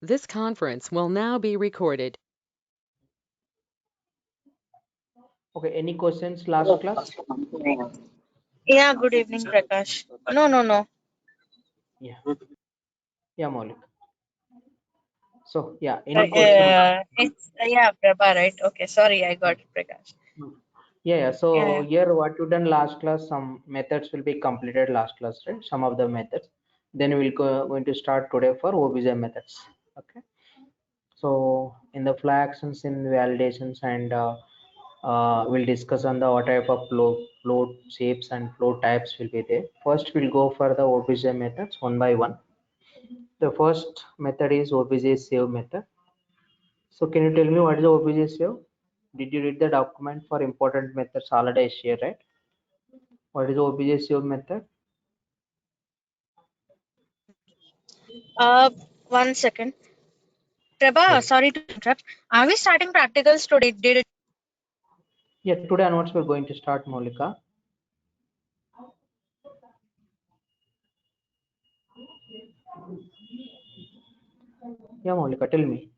This conference will now be recorded. Okay, any questions last class? Yeah, good evening, Prakash. No. Yeah, yeah, Maulik. So, yeah, any questions? It's yeah, Prabha, right? Okay, sorry, I got it, Prakash. Yeah. So Yeah. here what you done last class, some methods will be completed last class, right? Some of the methods. Then we'll going to start today for OBJ methods. Okay. So in the flow actions in validations and we'll discuss on the what type of flow shapes and flow types will be there. First, we'll go for the OBJ methods one by one. The first method is OBJ save method. So can you tell me what is the OBJ save? Did you read the document for important methods already shared, right? What is the OBJ save method? One second. Prabha, Yes. sorry to interrupt. Are we starting practicals today? Did it? Yeah, today onwards we're going to start, Molika. Yeah, Molika, tell me.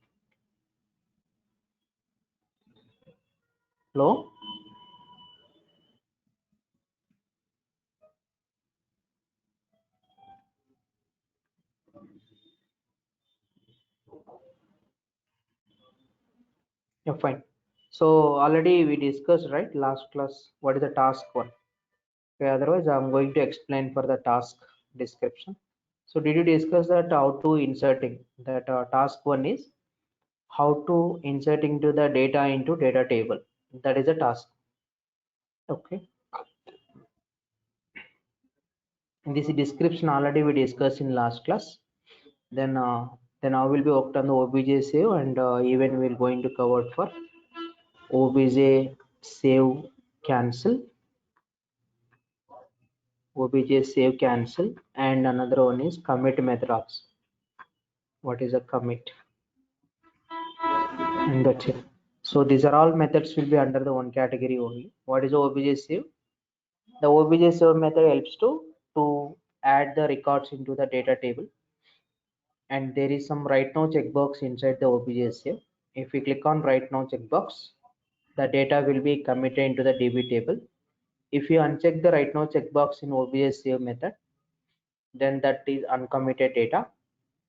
Hello? Yeah, fine. So already we discussed, right, last class, what is the task one? Okay, otherwise I'm going to explain for the task description. So did you discuss that how to inserting that task one is how to insert into the data into data table. That is a task. Okay. This description already we discussed in last class. Then I will be worked on the OBJ save and even we're going to cover for OBJ save cancel, OBJ save cancel, and another one is commit methods. What is a commit? And that's it. So these are all methods will be under the one category only. What is OBJ save? The OBJ save method helps to add the records into the data table, and there is some write now checkbox inside the OBJ save. If we click on write now checkbox, the data will be committed into the DB table. If you uncheck the write now checkbox in OBJ save method, then that is uncommitted data.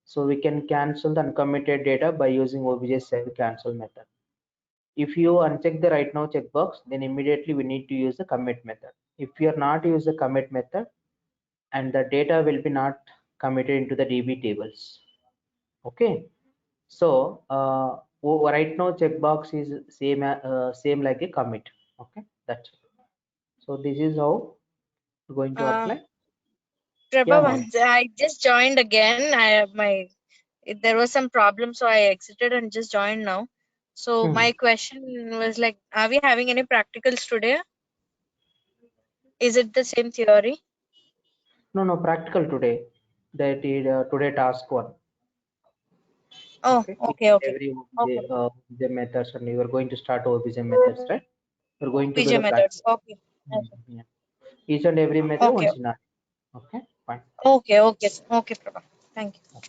So we can cancel the uncommitted data by using OBJ save cancel method. If you uncheck the write now checkbox, then immediately we need to use the commit method. If you are not use the commit method, and the data will be not committed into the DB tables. Okay. So right now checkbox is same like a commit. Okay, that's it. So this is how we're going to Uh, apply. Yeah, Prabha, Molly. once I just joined again. There was some problem, so I exited and just joined now. So Hmm. my question was like, are we having any practicals today? Is it the same theory? No, practical today. That is today task one. Oh, Okay. Each okay. and every Okay. OBJ methods, and we are going to start OBJ methods, right? We're going to do OBJ the practice. methods. Okay. Yeah. Each and every method Okay. one scenario. Okay, fine. Okay, Prabha. Thank you.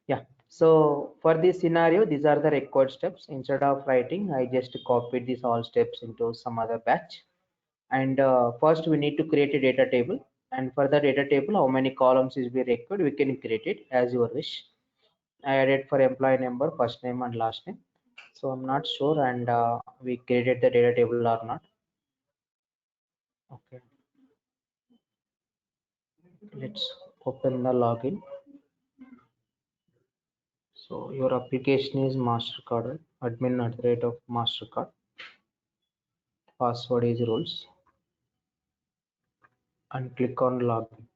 Yeah. So for this scenario, these are the required steps. Instead of writing, I just copied these all steps into some other batch. And first we need to create a data table. And for the data table, how many columns is be required, we can create it as your wish. I added for employee number, first name and last name. So I'm not sure, and we created the data table or not. Okay, let's open the login. So your application is MasterCard, right? Admin at the rate of MasterCard. Password is rules, and click on login.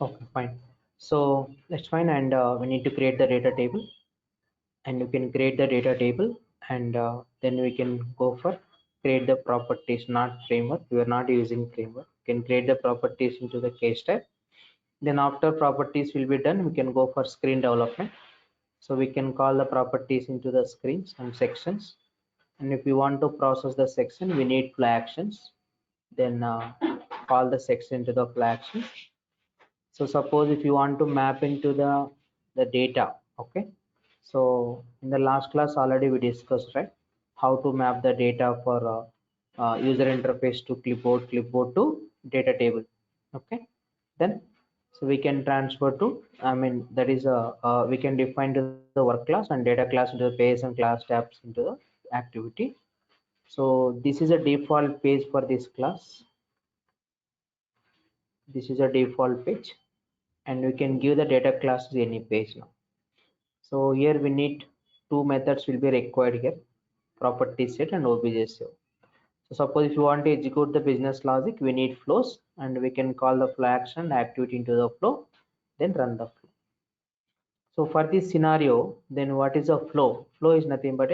Okay, fine. So that's fine, and we need to create the data table, and you can create the data table, and then we can go for create the properties, not framework. We are not using framework. You can create the properties into the case type. Then after properties will be done, we can go for screen development. So we can call the properties into the screens and sections. And if we want to process the section, we need fly actions. Then call the section to the fly action. So suppose if you want to map into the data, okay. So in the last class already we discussed, right, how to map the data for user interface to clipboard to data table, okay. Then so we can transfer to, I mean, that is we can define to the work class and data class into the page and class tabs into the activity. So this is a default page for this class. This is a default page, and we can give the data classes any page now. So here we need two methods will be required here, property set and obj save. So suppose if you want to execute the business logic, we need flows, and we can call the flow action activity into the flow, then run the flow. So for this scenario, then what is a flow? Flow is nothing but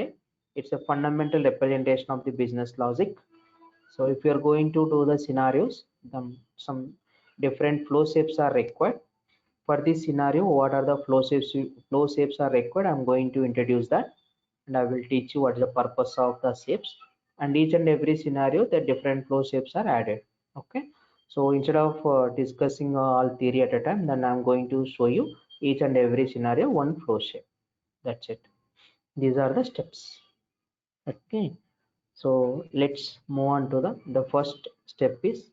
it's a fundamental representation of the business logic. So if you are going to do the scenarios, then some different flow shapes are required. For this scenario, what are the flow shapes are required? I'm going to introduce that, and I will teach you what is the purpose of the shapes, and each and every scenario the different flow shapes are added, okay. So instead of discussing all theory at a time, then I'm going to show you each and every scenario one flow shape. That's it. These are the steps, okay. So let's move on to the first step is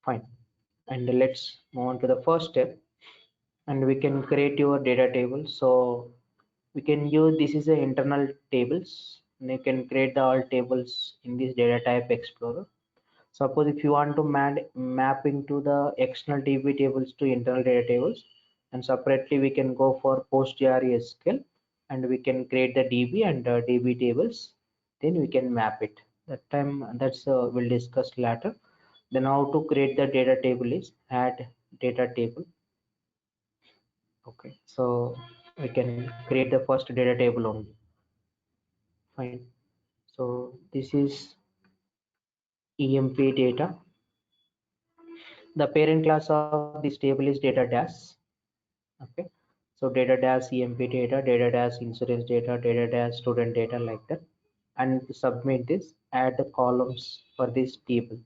fine, and let's move on to the first step, and we can create your data table. So we can use, this is a internal tables, and you can create the all tables in this data type explorer. Suppose if you want to map into the external db tables to internal data tables, and separately we can go for postgresql, and we can create the db and db tables, then we can map it. That time, that's we'll discuss later. Then how to create the data table is add data table. Okay, so we can create the first data table only. Fine. So this is emp data. The parent class of this table is data dash. Okay. So data dash emp data dash insurance data dash student data, like that. And to submit this, add the columns for this table.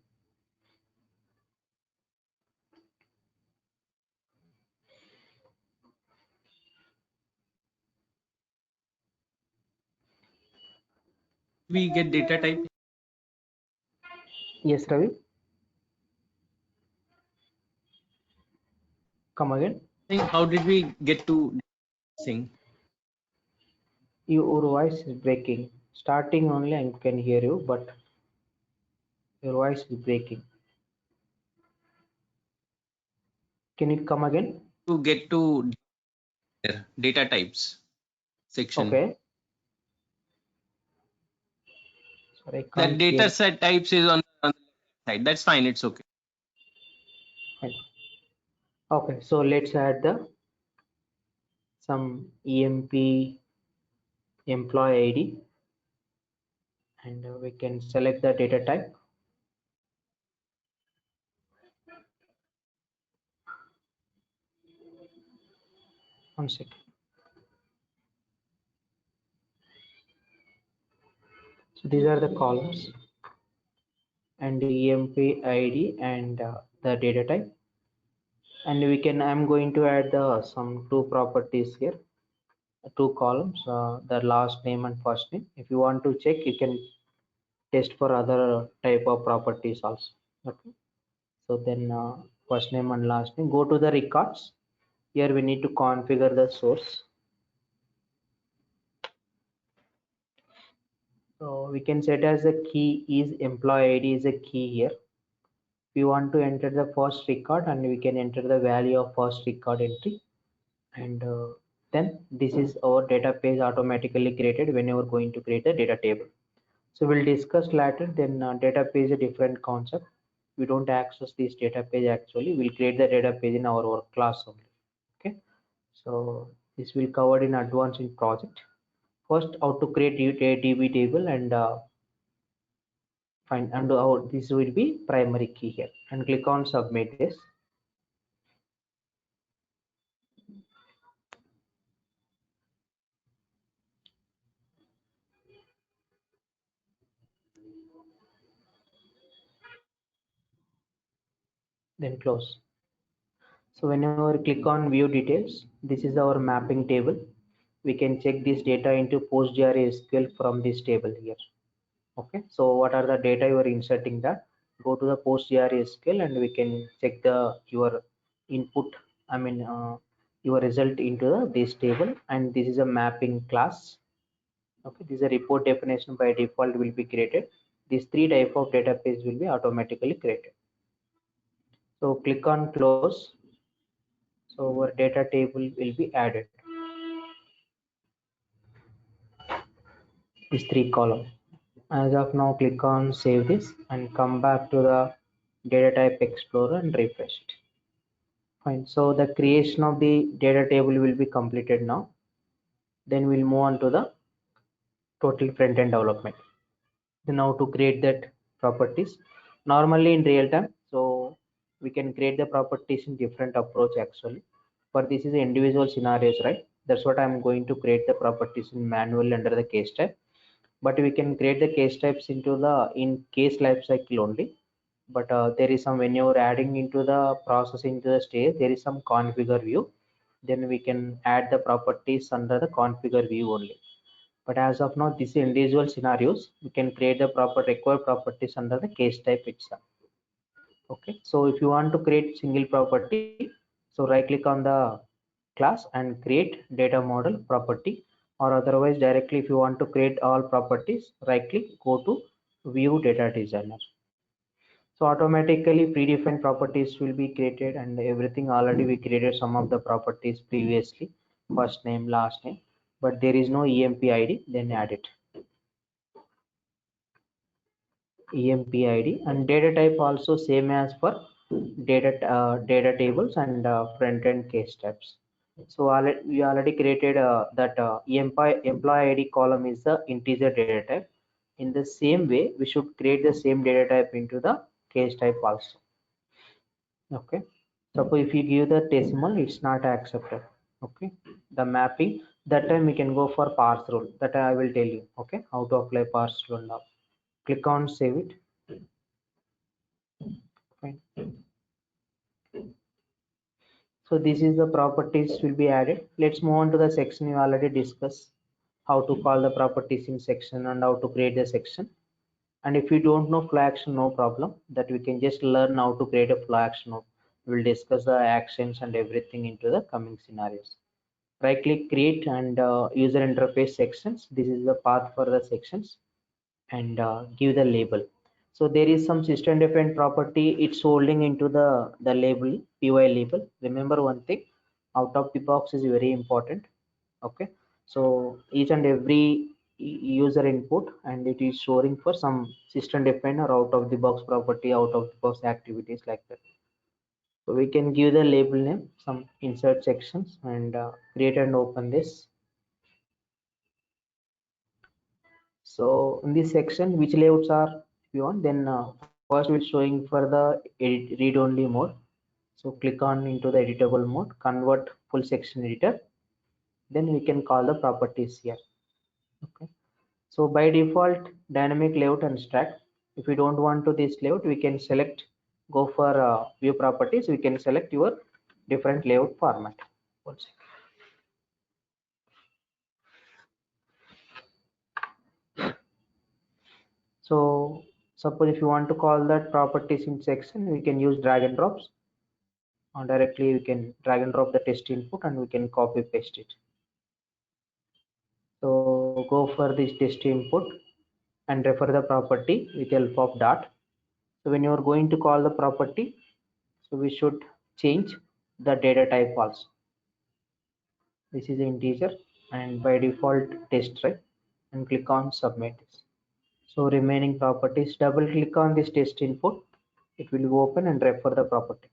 We get data type. Yes, Ravi. Come again. How did we get to thing? Your voice is breaking. Starting only I can hear you, but your voice is breaking. Can you come again? To get to data types section. Okay. Sorry, I The can't data hear. set types is on the side. That's fine. It's okay. Fine. Okay, so let's add the some emp employee id, and we can select the data type. One second. So these are the columns, and the emp id and the data type, and we can, I'm going to add the some two properties here, two columns, the last name and first name. If you want to check, you can test for other type of properties also. Okay. So then first name and last name, go to the records. Here we need to configure the source. So we can set as the key is employee ID is a key here. We want to enter the first record and we can enter the value of first record entry, and then this is our database automatically created whenever going to create the data table. So we'll discuss later. Then database is a different concept. We don't access this database actually. We'll create the database in our work class only. Okay. So this will covered in advance in project. First, how to create a DB table and find and how this will be primary key here, and click on submit this. Then close. So whenever we click on view details, this is our mapping table. We can check this data into PostgreSQL from this table here. Okay, so what are the data you are inserting that? Go to the PostgreSQL and we can check the your input, your result into this table, and this is a mapping class. Okay, this is a report definition by default will be created. These three type of database will be automatically created. So click on close. So our data table will be added. These three columns. As of now, click on save this and come back to the data type explorer and refresh it. Fine. So the creation of the data table will be completed now. Then we'll move on to the total front end development. Then now to create that properties. Normally in real time, so we can create the properties in different approach actually. But this is individual scenarios, right? That's what I'm going to create the properties in manual under the case type. But we can create the case types into the in case lifecycle only. But there is some when you're adding into the process into the stage, there is some configure view. Then we can add the properties under the configure view only. But as of now, these individual scenarios, we can create the proper required properties under the case type itself. Okay, so if you want to create single property, so right click on the class and create data model property, or otherwise directly if you want to create all properties, right click, go to view data designer. So automatically predefined properties will be created, and everything already we created some of the properties previously, first name, last name, but there is no EMP ID, then add it. EMP ID and data type also same as for data tables and front end case types. So we already created that employee ID column is the integer data type. In the same way, we should create the same data type into the case type also. Okay. Suppose if you give the decimal, it's not accepted. Okay. The mapping, that time we can go for parse rule. That I will tell you. Okay. How to apply parse rule now. Click on save it. Fine. So this is the properties will be added. Let's move on to the section. You already discussed how to call the properties in section and how to create the section. And if you don't know flow action, no problem, that we can just learn how to create a flow action. We'll discuss the actions and everything into the coming scenarios. Right click, create and user interface sections. This is the path for the sections, and give the label. So there is some system defined property, it's holding into the label, py label. Remember one thing, out of the box is very important. Okay, so each and every user input, and it is storing for some system defined or out of the box property, out of the box activities like that. So we can give the label name, some insert sections, and create and open this. So in this section, which layouts are you want, then first we're showing for the edit read only mode. So click on into the editable mode, convert full section editor. Then we can call the properties here. Okay. So by default, dynamic layout and stack. If we don't want to this layout, we can select, go for view properties. We can select your different layout format. One second. So suppose if you want to call that properties in section, we can use drag and drops. Directly we can drag and drop the test input and we can copy paste it. So go for this test input and refer the property with help of dot. So when you are going to call the property, so we should change the data type also. This is integer and by default test, right? And click on submit. So remaining properties, double click on this test input. It will open and refer the property.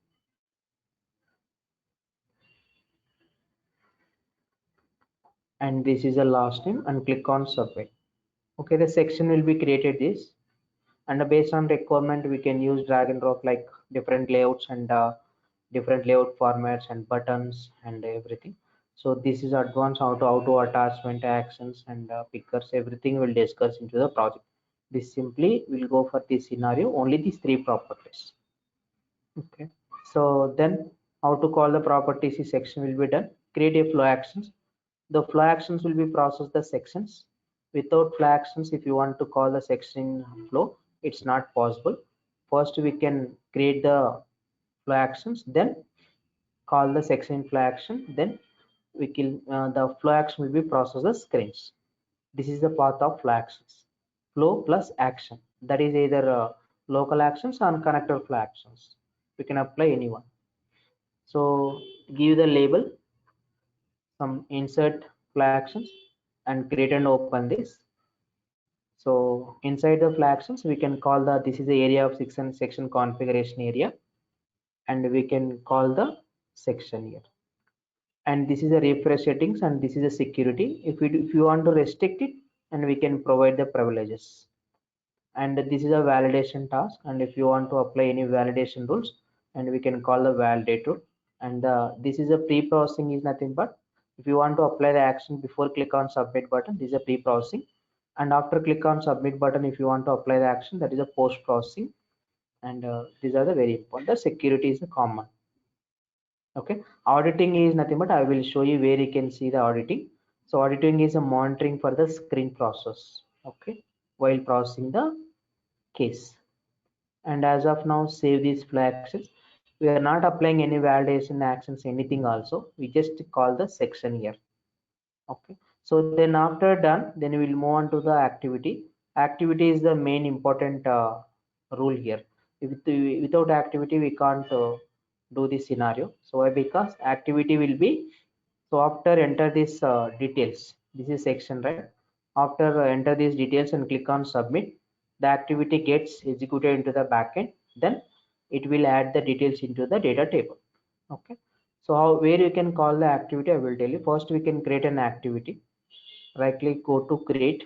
And this is the last name and click on submit. Okay, the section will be created this, and based on requirement we can use drag and drop like different layouts and different layout formats and buttons and everything. So this is advanced how to attachment actions and pickers, everything will discuss into the project. This simply will go for this scenario, only these three properties. Okay, so then how to call the properties is section will be done. Create a flow actions. The flow actions will be process the sections. Without flow actions, if you want to call the section flow, it's not possible. First we can create the flow actions, then call the section flow action, then we can the flow action will be process the screens. This is the path of flow actions. Flow plus action, that is either local actions or connector flow actions. We can apply anyone. So give the label, some insert flow actions, and create and open this. So inside the flow actions, we can call the, this is the area of section configuration area, and we can call the section here. And this is a refresh settings, and this is a security. If you want to restrict it, and we can provide the privileges. And this is a validation task, and if you want to apply any validation rules, and we can call the validate rule. And this is a pre-processing is nothing but if you want to apply the action before click on submit button, this is a pre-processing, and after click on submit button, if you want to apply the action, that is a post-processing. And these are the very important. The security is the common. Okay, auditing is nothing but I will show you where you can see the auditing. So auditing is a monitoring for the screen process, okay, while processing the case. And as of now, save these flow actions. We are not applying any validation actions, anything also. We just call the section here. Okay. So then after done, then we will move on to the activity. Activity is the main important rule here. Without activity, we can't do this scenario. So why? Because activity will be, so after enter this details, this is section, right? After enter these details and click on submit, the activity gets executed into the backend. Then it will add the details into the data table. Okay. So how, where you can call the activity, I will tell you. First, we can create an activity. Right click, go to create.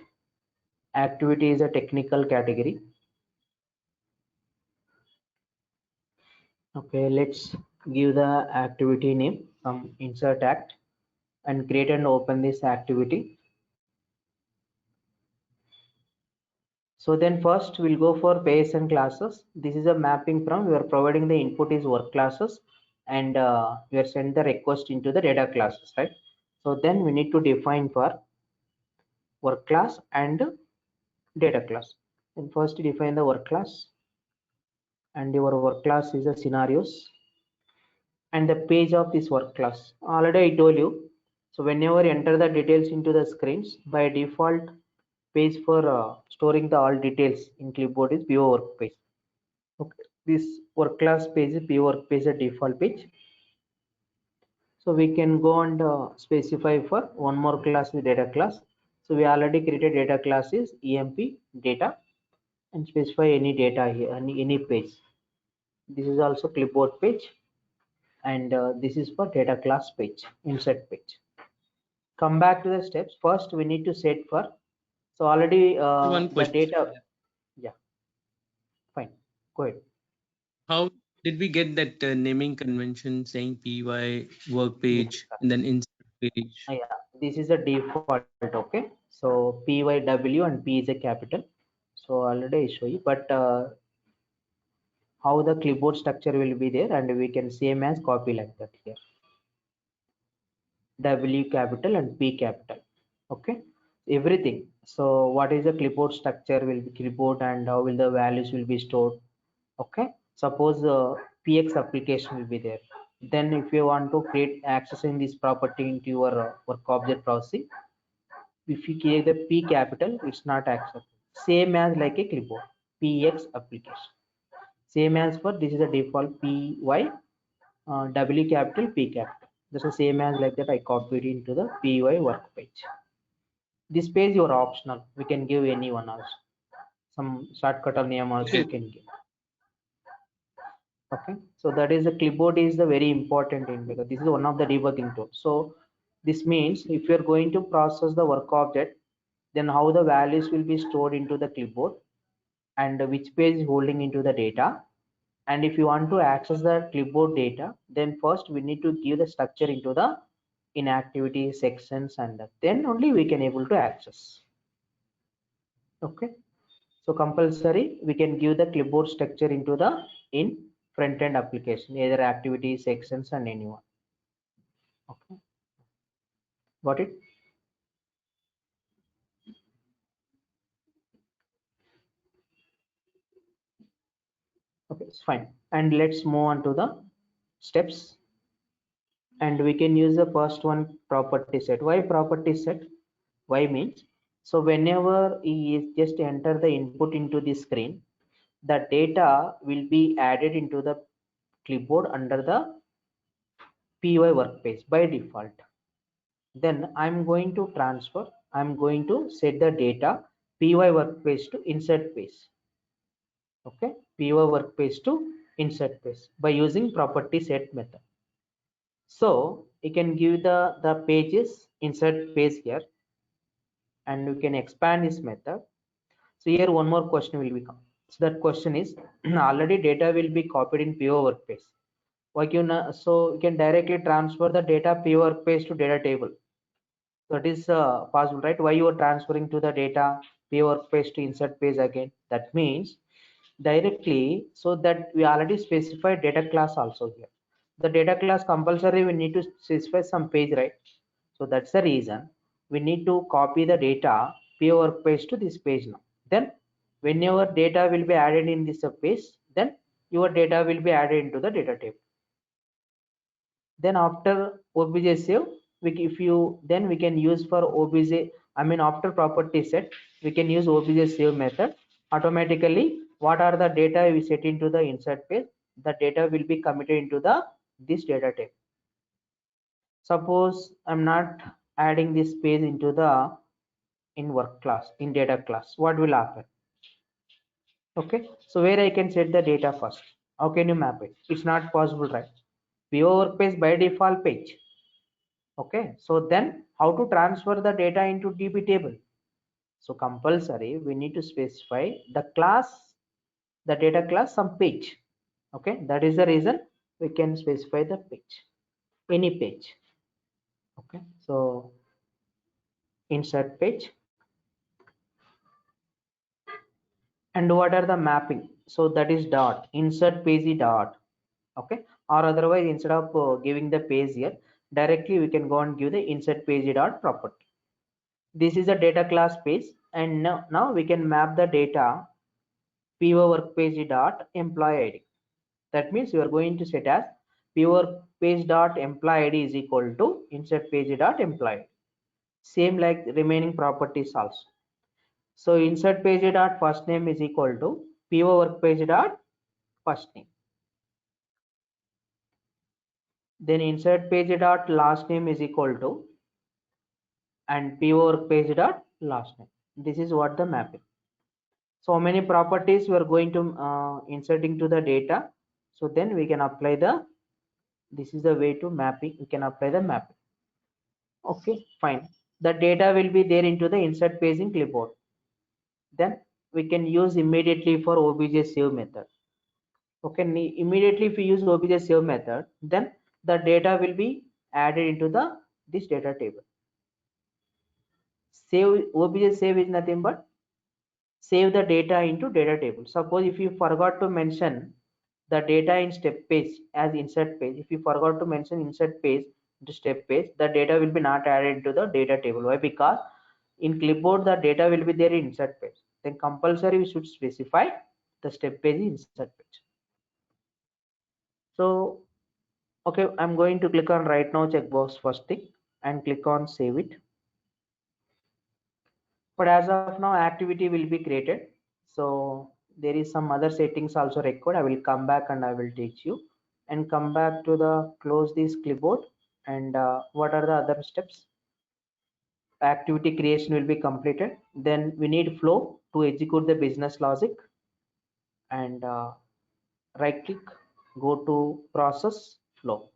Activity is a technical category. Okay, let's give the activity name, some insert act, and create and open this activity. So then first we'll go for pairs and classes. This is a mapping from, we are providing the input is work classes, and we are send the request into the data classes, right? So then we need to define for work class and data class. And first define the work class, and your work class is the scenarios and the page of this work class. Already I told you. So whenever you enter the details into the screens, by default page for storing the all details in clipboard is PO work page. Okay, this work class page is PO work page, a default page. So we can go and specify for one more class, the data class. So we already created data class is EMP data, and specify any data here, any page. This is also clipboard page, and this is for data class page, insert page. Come back to the steps. First we need to set for, so already One the question. data, yeah, fine, go ahead. How did we get that naming convention saying PY work page and then insert page? Yeah, this is a default. Okay, so PYW and P is a capital. So already I show you, but how the clipboard structure will be there, and we can same as copy like that here. W capital and P capital. Okay, everything. So what is the clipboard structure will be clipboard, and how will the values will be stored. Okay, suppose PX application will be there. Then if you want to create accessing this property into your work object processing, if you create the P capital, it's not accepted. same as like a clipboard, px application. Same as for this is the default py, w capital, p capital. This is same as like that. I copied into the py work page. This page your optional. We can give anyone also. Some shortcut or name also you can give. Okay, so that is the clipboard is the very important in because this is one of the debugging tools. So this means if you're going to process the work object, then how the values will be stored into the clipboard and which page is holding into the data. And if you want to access the clipboard data, then first we need to give the structure into the inactivity sections, and then only we can able to access. Okay, so compulsory we can give the clipboard structure into the in front end application, either activity sections and anyone. Okay, got it? Okay, it's fine. And let's move on to the steps. And we can use the first one, property set. Why property set? Why means, so whenever he is just enter the input into the screen, the data will be added into the clipboard under the py workpage by default. Then I'm going to transfer, I'm going to set the data py workpage to insert page. Okay, py workpage to insert page by using property set method. So you can give the pages insert page here, and you can expand this method. So here one more question will become. So that question is already data will be copied in py workpage. Why can so you can directly transfer the data py workpage to data table. That is possible, right? Why you are transferring to the data py workpage to insert page again? That means directly, so that we already specified data class also here. The data class compulsory we need to specify some page, right? So that's the reason we need to copy the data py workpage to this page now. Then whenever data will be added in this page, then your data will be added into the data table. Then after obj save, if you then we can use for obj, I mean after property set, we can use obj save method. Automatically what are the data we set into the insert page, the data will be committed into the this data table. Suppose I'm not adding this page into the in work class, in data class, what will happen? Okay, so where I can set the data first, how can you map it? It's not possible, right? py workpage by default page. Okay, so then how to transfer the data into db table? So compulsory we need to specify the class, the data class, some page. Okay, that is the reason we can specify the page, any page. Okay, so insert page. And what are the mapping? So that is dot insert page dot. Okay, or otherwise instead of giving the page here, directly we can go and give the insert page dot property. This is a data class page, and now we can map the data py workpage dot employee id. That means you are going to set as py workpage dot employee id is equal to insert page dot employee. Same like remaining properties also. So insert page dot first name is equal to py workpage dot first name. Then insert page dot last name is equal to and py workpage dot last name. This is what the mapping. So many properties we are going to inserting to the data. So then we can apply the, this is the way to mapping, we can apply the mapping. Okay, fine. The data will be there into the insert page in clipboard. Then we can use immediately for obj save method. Okay, immediately if we use obj save method, then the data will be added into the this data table. Save, obj save is nothing but save the data into data table. Suppose if you forgot to mention the data in step page as insert page, if you forgot to mention insert page to step page, the data will be not added to the data table. Why? Because in clipboard the data will be there in insert page. Then compulsory we should specify the step page insert page. So okay, I'm going to click on right now checkbox first thing and click on save it. But as of now, activity will be created. So there is some other settings also required. I will come back and I will teach you, and come back to the close this clipboard. And what are the other steps? Activity creation will be completed. Then we need flow to execute the business logic, and right click, go to process flow.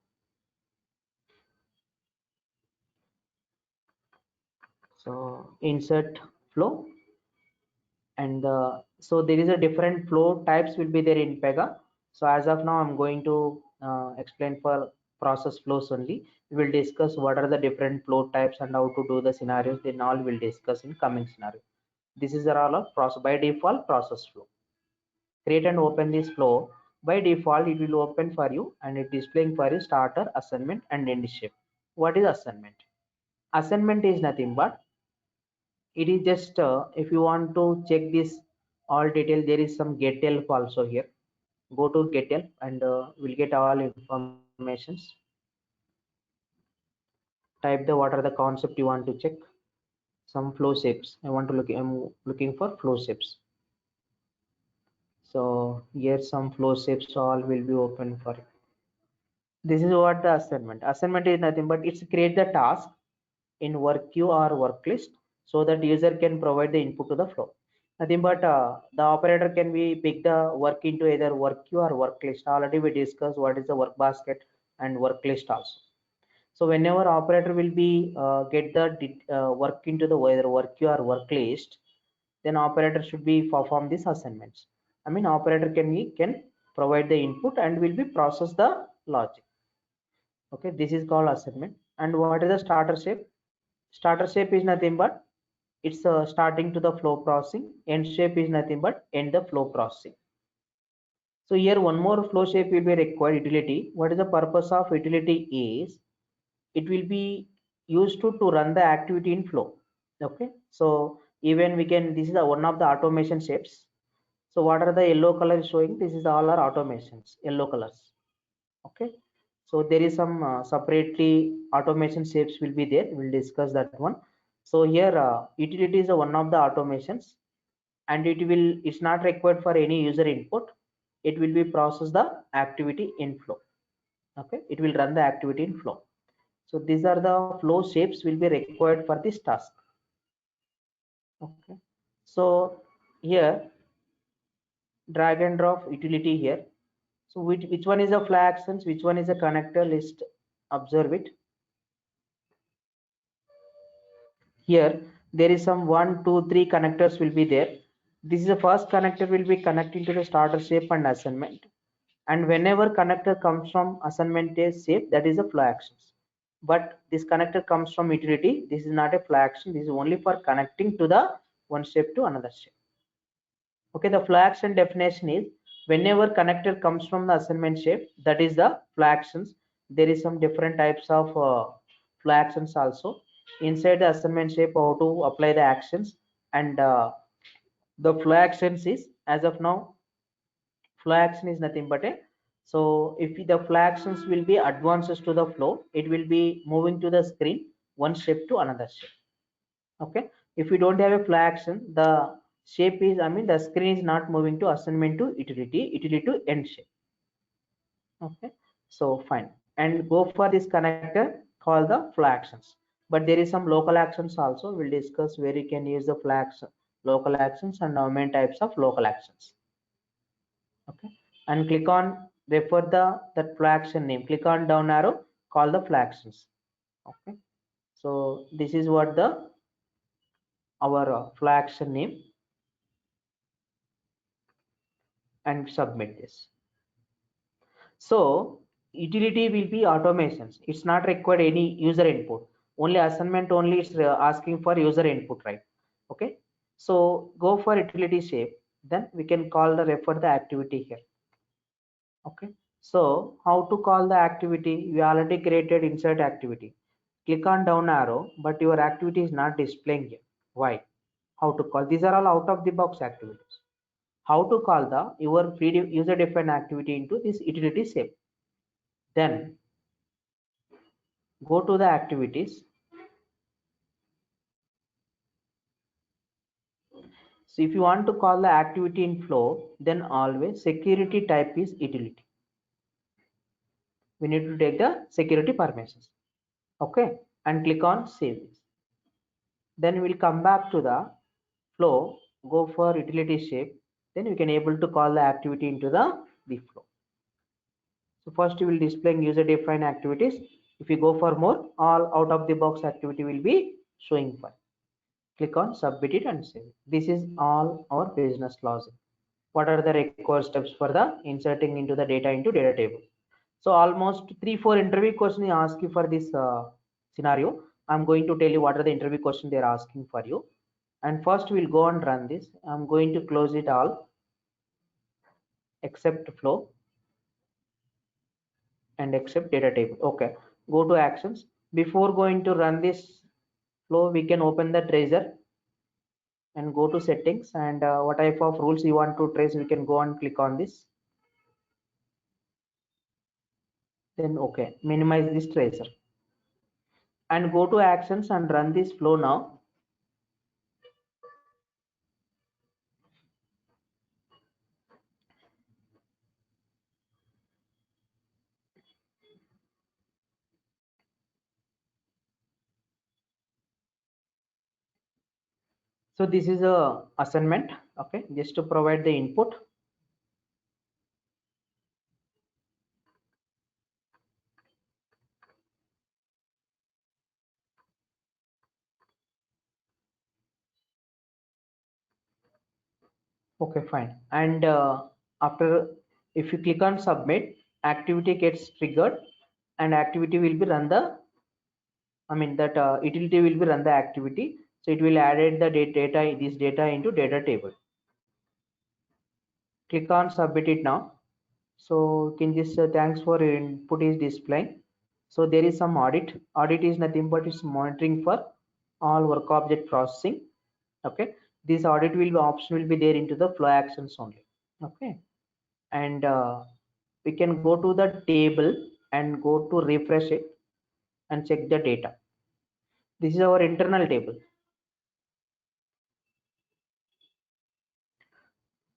So insert flow, and so there is a different flow types will be there in Pega. So as of now, I'm going to explain for process flows only. We will discuss what are the different flow types and how to do the scenarios. Then all will discuss in coming scenario. This is all of process by default process flow. Create and open this flow. By default, it will open for you and it displaying for you starter, assignment, and end shape. What is assignment? Assignment is nothing but it is just if you want to check this all detail, there is some get help also here. Go to get help and we'll get all informations. Type the what are the concept you want to check. Some flow shapes. I'm looking for flow shapes. So here some flow shapes all will be open for you. This is what the assignment. Assignment is nothing but it's create the task in work queue or work list so that user can provide the input to the flow. Nothing but the operator can be pick the work into either work queue or work list. Already we discussed what is the work basket and work list also. So whenever operator will be get the work into the either work queue or work list, then operator should be perform these assignments. I mean operator can provide the input and will be process the logic. Okay, this is called assignment. And what is the starter shape? Starter shape is nothing but it's starting to the flow processing. End shape is nothing but end the flow processing. So here one more flow shape will be required, utility. What is the purpose of utility is it will be used to run the activity in flow. Okay, so even we can, this is one of the automation shapes. So what are the yellow color showing? This is all our automations, yellow colors. Okay, so there is some separately automation shapes will be there. We'll discuss that one. So here utility is one of the automations, and it's not required for any user input. It will be process the activity in flow. Okay, it will run the activity in flow. So these are the flow shapes will be required for this task. Okay, so here drag and drop utility here. So which one is a fly actions, which one is a connector? Let's observe it. Here there is some 1 2 3 connectors will be there. This is the first connector will be connecting to the starter shape and assignment, and whenever connector comes from assignment shape, that is a flow actions. But this connector comes from utility, this is not a flow action, this is only for connecting to the one shape to another shape. Okay, the flow action definition is whenever connector comes from the assignment shape, that is the flow actions. There is some different types of flow actions also inside the assignment shape, how to apply the actions. And the flow actions is, as of now, flow action is nothing but a, so if the flow actions will be advances to the flow, it will be moving to the screen one shape to another shape. Okay, if you don't have a flow action, the shape is, I mean the screen is not moving to assignment to utility to end shape. Okay, so fine, and go for this connector called the flow actions. But there is some local actions also. We'll discuss where you can use the flow action, local actions, and main types of local actions. Okay, and click on refer the that flow action name. Click on down arrow, call the flow actions. Okay, so this is what the our flow action name, and submit this. So utility will be automations. It's not required any user input. Only assignment only is asking for user input, right? Okay. So go for utility shape. Then we can call the refer the activity here. Okay. So how to call the activity? We already created insert activity. Click on down arrow, but your activity is not displaying here. Why? How to call? These are all out of the box activities. How to call the your user defined activity into this utility shape? Then go to the activities, So if you want to call the activity in flow, then always security type is utility. We need to take the security permissions. Okay, and click on save this. Then we'll come back to the flow, go for utility shape. Then we can able to call the activity into the flow. So first we will display user defined activities. If you go for more, all out of the box activity will be showing fine. Click on submit it and save it. This is all our business logic. What are the required steps for the inserting into the data into data table? So almost 3-4 interview questions ask you for this scenario. I'm going to tell you what are the interview questions they're asking for you. And first we'll go and run this. I'm going to close it all except flow and except data table. Okay, go to actions. Before going to run this flow, we can open the tracer and go to settings, and what type of rules you want to trace, we can go and click on this. Then okay, minimize this tracer and go to actions and run this flow now. So this is a assignment, okay, just to provide the input. Okay, fine. And after, if you click on submit, activity gets triggered and activity will be run the, I mean that utility will be run the activity. So it will add the data, this data into data table. Click on submit it now. So you can just thanks for your input is displaying. So there is some audit. Audit is nothing but it's monitoring for all work object processing. Okay, this audit will be option will be there into the flow actions only. Okay, and we can go to the table and go to refresh it and check the data. This is our internal table.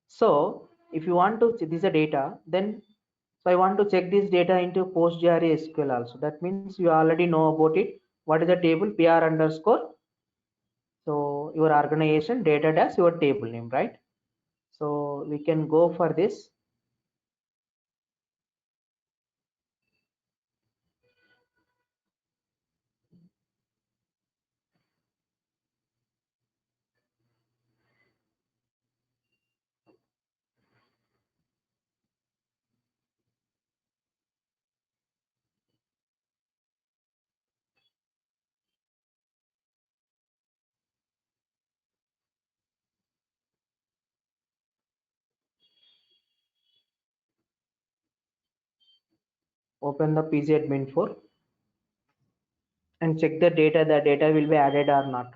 So if you want to see this data, then so I want to check this data into PostgreSQL also. That means you already know about it. What is the table? PR underscore. So your organization data dash your table name, right? So we can go for this. Open the PC admin 4 and check the data. The data will be added or not.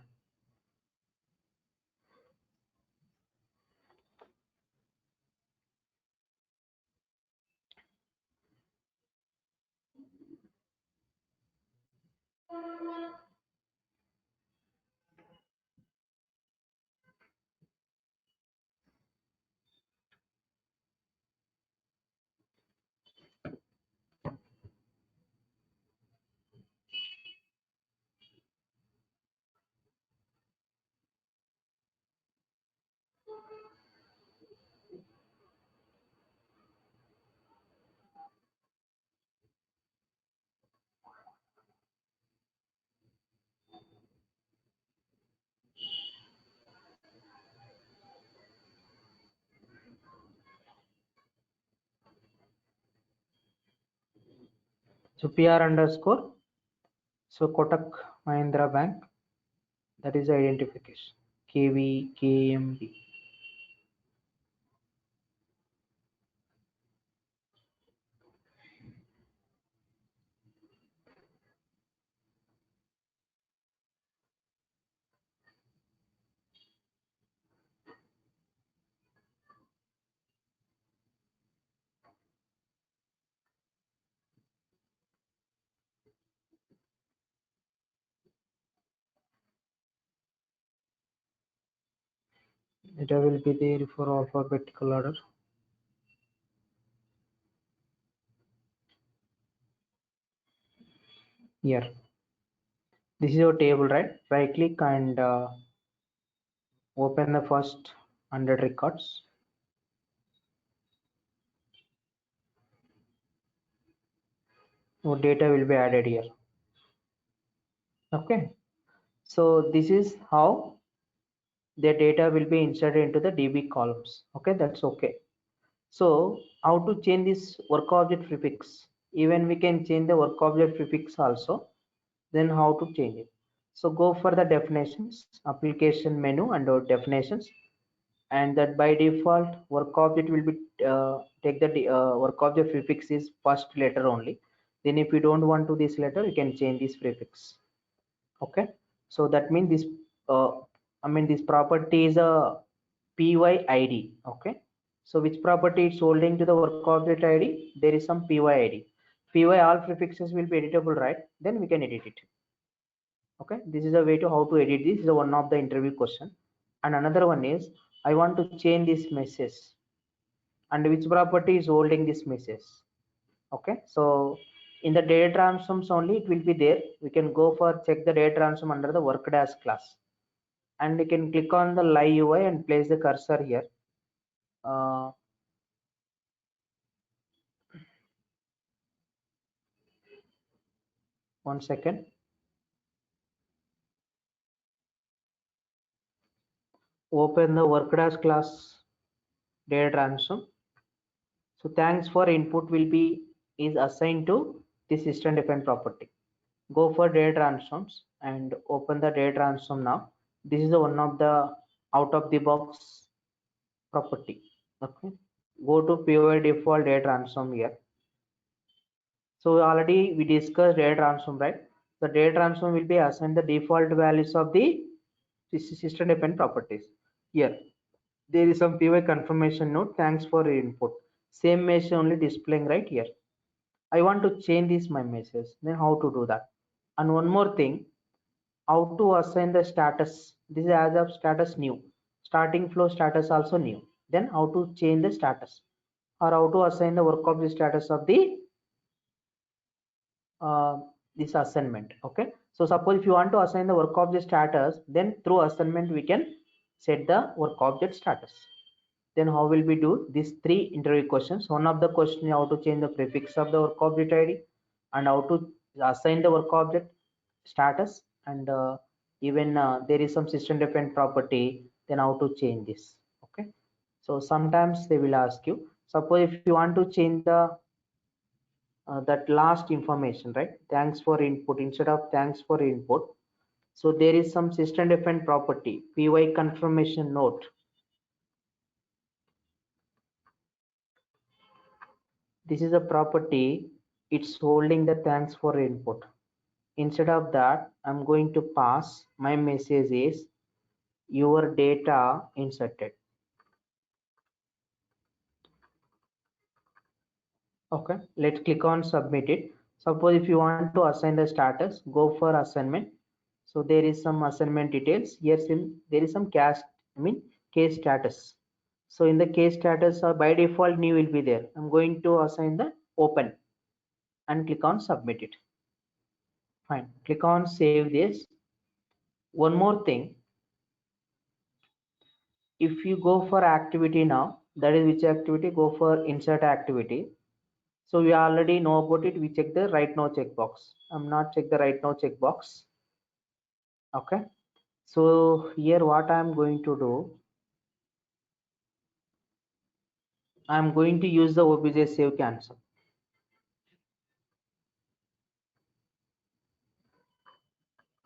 So PR underscore. So Kotak Mahindra Bank. That is the identification. KVKMB. Data will be there for alphabetical order. Here, this is your table, right? Right click and open the first 100 records. Your data will be added here. Okay, so this is how the data will be inserted into the DB columns. Okay, that's okay. So how to change this work object prefix? Even we can change the work object prefix also. Then how to change it? So go for the definitions, application menu under definitions, and that by default work object will be take the work object prefix is first letter only. Then if you don't want to this letter, you can change this prefix. Okay, so that means this this property is a PYID. Okay, so which property it's holding to the work object ID? There is some PYID. PY all prefixes will be editable, right? Then we can edit it. Okay, this is a way to how to edit this. This is one of the interview question. And another one is I want to change this message, and which property is holding this message. Okay, so in the data transforms only it will be there. We can go for check the data transform under the work dash class, and you can click on the live UI and place the cursor here. One second. Open the work dash class data transform. So thanks for input will be is assigned to the system defined property. Go for data transforms and open the data transform now. This is the one of the out of the box property. Okay, go to PY default data transform here. So already we discussed data transform, right? The data transform will be assigned the default values of the system dependent properties. Here there is some PY confirmation note. Thanks for your input. Same message only displaying right here. I want to change this my message. Then how to do that? And one more thing, how to assign the status. This is as of status new. Starting flow status also new. Then how to change the status, or how to assign the work object status of the this assignment. Okay, so suppose if you want to assign the work object status, then through assignment we can set the work object status. Then how will we do these three interview questions? One of the question is how to change the prefix of the work object ID, and how to assign the work object status, and even there is some system defined property, then how to change this. Okay, so sometimes they will ask you, suppose if you want to change the that last information, right? Thanks for input instead of thanks for input. So there is some system defined property, PY confirmation note. This is a property, it's holding the thanks for input. Instead of that, I'm going to pass my message is your data inserted. Okay, let's click on submit it. Suppose if you want to assign the status, go for assignment. So there is some assignment details. Yes, there is some case status. So in the case status, by default new will be there. I'm going to assign the open and click on submit it. Fine, click on save this. One more thing, if you go for activity now, that is which activity? Go for insert activity. So we already know about it. We check the right now checkbox. I'm not check the right now checkbox. Okay, so here what I'm going to do, I'm going to use the obj save cancel.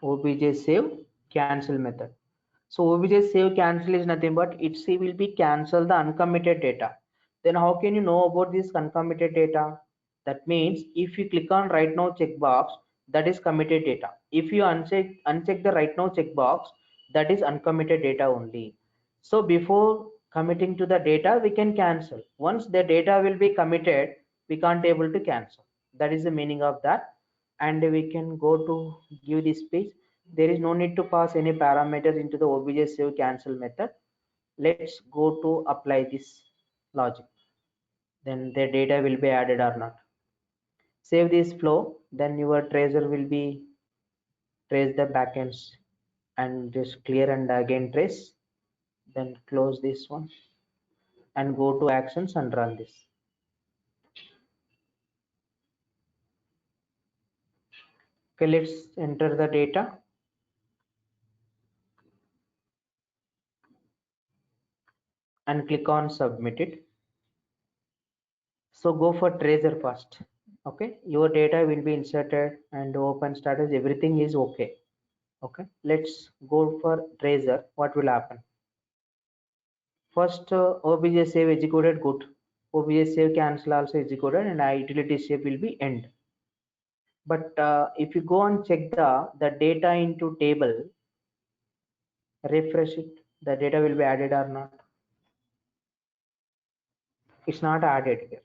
Obj save cancel method. So obj save cancel is nothing but it will be cancel the uncommitted data. Then how can you know about this uncommitted data? That means if you click on right now checkbox, that is committed data. If you uncheck the right now checkbox, that is uncommitted data only. So before committing to the data, we can cancel. Once the data will be committed, we can't able to cancel. That is the meaning of that. And we can go to give this page. There is no need to pass any parameters into the obj save cancel method. let's go to apply this logic. Then the data will be added or not. Save this flow, then your tracer will be trace the backends and just clear and again trace. Then close this one and go to actions and run this. Okay, let's enter the data. And click on submit it. So go for tracer first. Okay, your data will be inserted and open status, everything is okay. Okay, let's go for tracer. What will happen? First, obj save executed, good. Obj save cancel also executed, and utility save will be end. But if you go and check the data into table, refresh it, the data will be added or not? It's not added here.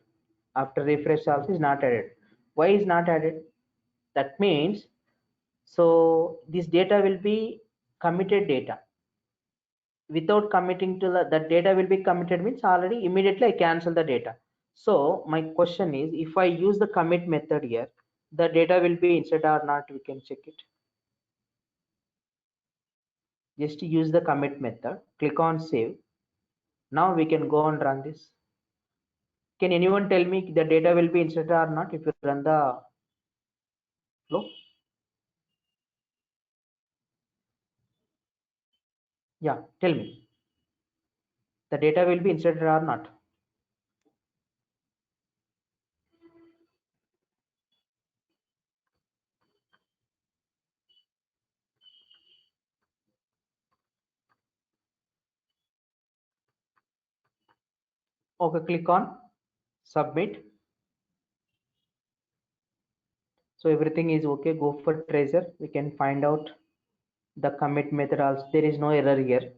After refresh also is not added. Why is not added? That means, so this data will be committed data. Without committing to the data will be committed means already immediately I cancel the data. So my question is, if I use the commit method here, the data will be inserted or not, we can check it. Just use the commit method, click on save. Now we can go and run this. Can anyone tell me the data will be inserted or not if you run the flow? Yeah, tell me. The data will be inserted or not? Okay, click on submit. So everything is okay. Go for tracer. We can find out the commit method also. There is no error here.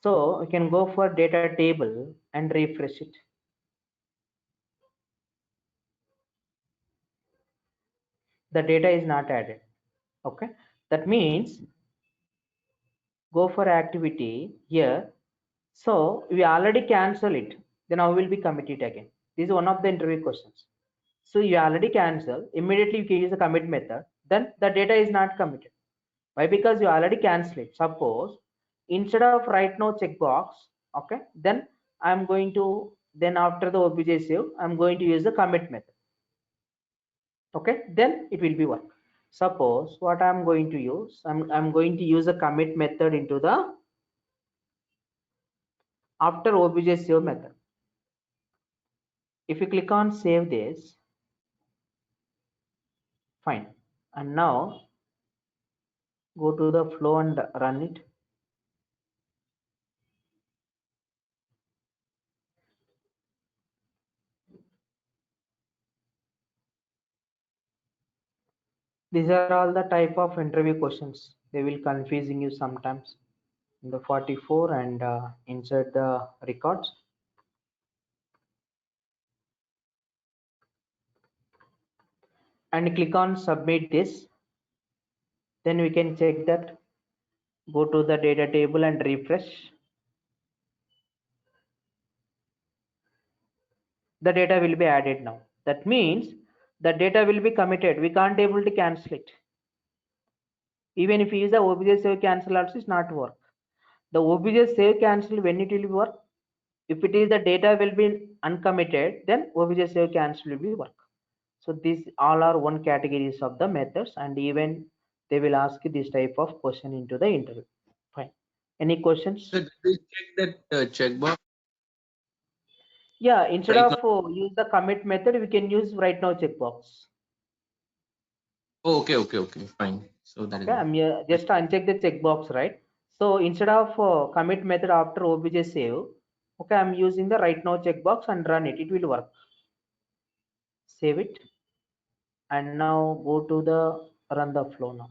So we can go for data table and refresh it. The data is not added. Okay. That means go for activity here. So we already cancel it. Then how will we commit it again? This is one of the interview questions. So you already cancel. Immediately you can use the commit method. Then the data is not committed. Why? Because you already cancel it. Suppose instead of right now checkbox, okay, then I'm going to, then after the obj save, I'm going to use the commit method. Okay, then it will be work. Suppose what I'm going to use, I'm going to use a commit method into the after obj save method. If you click on save this, fine. And now go to the flow and run it. These are all the type of interview questions. They will confusing you sometimes. In the 44 and insert the records. And click on submit this. Then we can check that. Go to the data table and refresh. The data will be added now. That means the data will be committed. We can't able to cancel it. Even if you use the obj save cancel also, it's not work. The obj save cancel, when it will work? If it is the data will be uncommitted, then obj save cancel will be work. So these all are one categories of the methods, and even they will ask this type of question into the interview. Fine. Any questions? So did we check that checkbox Yeah, instead right of now? use the commit method, we can use right now checkbox. Oh, okay, fine. So that is Okay, it. I'm just uncheck the checkbox, right? So instead of commit method after obj save, okay, I'm using the right now checkbox and run it. It will work. Save it, and now go to the run the flow now.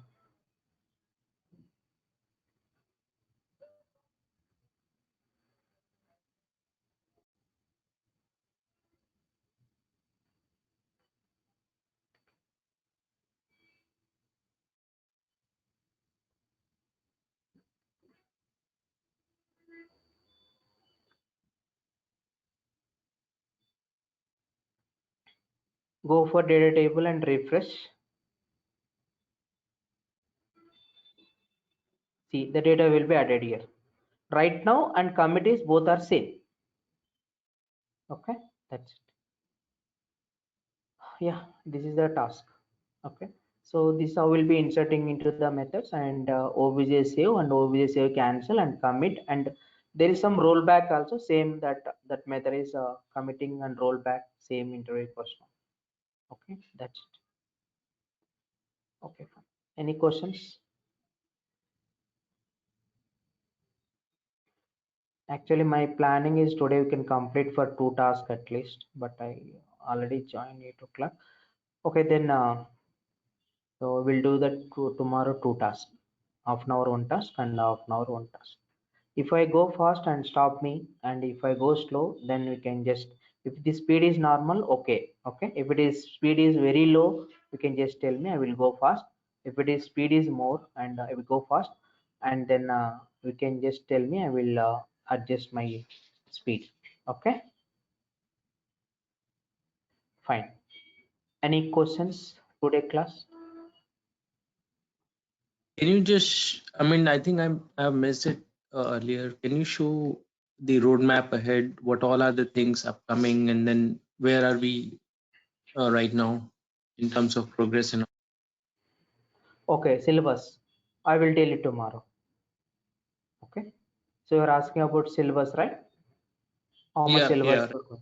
Go for data table and refresh. See, the data will be added here. Right now and committees both are same. Okay, that's it. Yeah, this is the task. Okay, so this how we'll be inserting into the methods, and obj save and obj save cancel and commit, and there is some rollback also, same that method is committing and rollback, same interview question. Okay, that's it. Okay, fine. Any questions? Actually, my planning is today we can complete for 2 tasks at least, but I already joined 8 o'clock. Okay, then so we'll do that tomorrow 2 tasks, half an hour one task and half an hour one task. If I go fast and stop me, and if I go slow, then we can just, if the speed is normal, okay. Okay, if it is speed is very low, you can just tell me, I will go fast. If it is speed is more and I will go fast, and then we can just tell me, I will adjust my speed. Okay, fine. Any questions today class? Can you just, I mean, I think I've missed it earlier. Can you show the roadmap ahead? What all are the things upcoming, and then where are we right now in terms of progress? And Okay, syllabus. I will tell you tomorrow. Okay, so you're asking about syllabus, right? How much yeah, syllabus? yeah.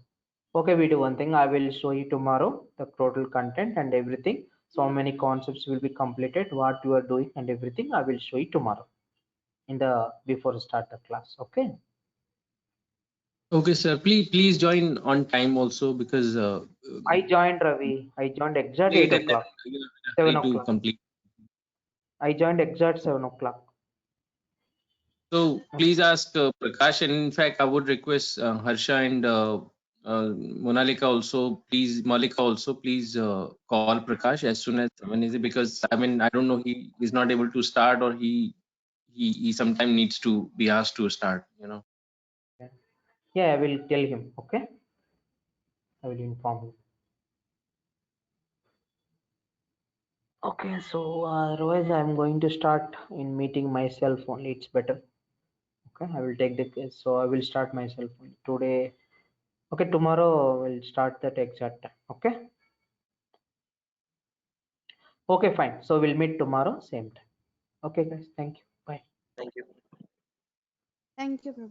Okay, we do one thing. I will show you tomorrow the total content and everything. So how many concepts will be completed, what you are doing and everything. I will show you tomorrow in the before start the class. Okay. Okay, sir. Please join on time also, because I joined Ravi. I joined exact late, 8 and then o'clock, you know, 7 hurry to o'clock. complete. I joined exact 7 o'clock. So please ask Prakash, and in fact, I would request Harsha and Monalika also. Please, Malika also. Please call Prakash as soon as because I mean I don't know, he is not able to start, or he sometimes needs to be asked to start. You know. Yeah, I will tell him. Okay. I will inform him. Okay, so otherwise I'm going to start in meeting myself only. It's better. Okay, I will take the case. So I will start myself only today. Okay, tomorrow we'll start that exact time. Okay. Okay, fine. So we'll meet tomorrow, same time. Okay, guys. Thank you. Bye. Thank you. Thank you, Prabhu.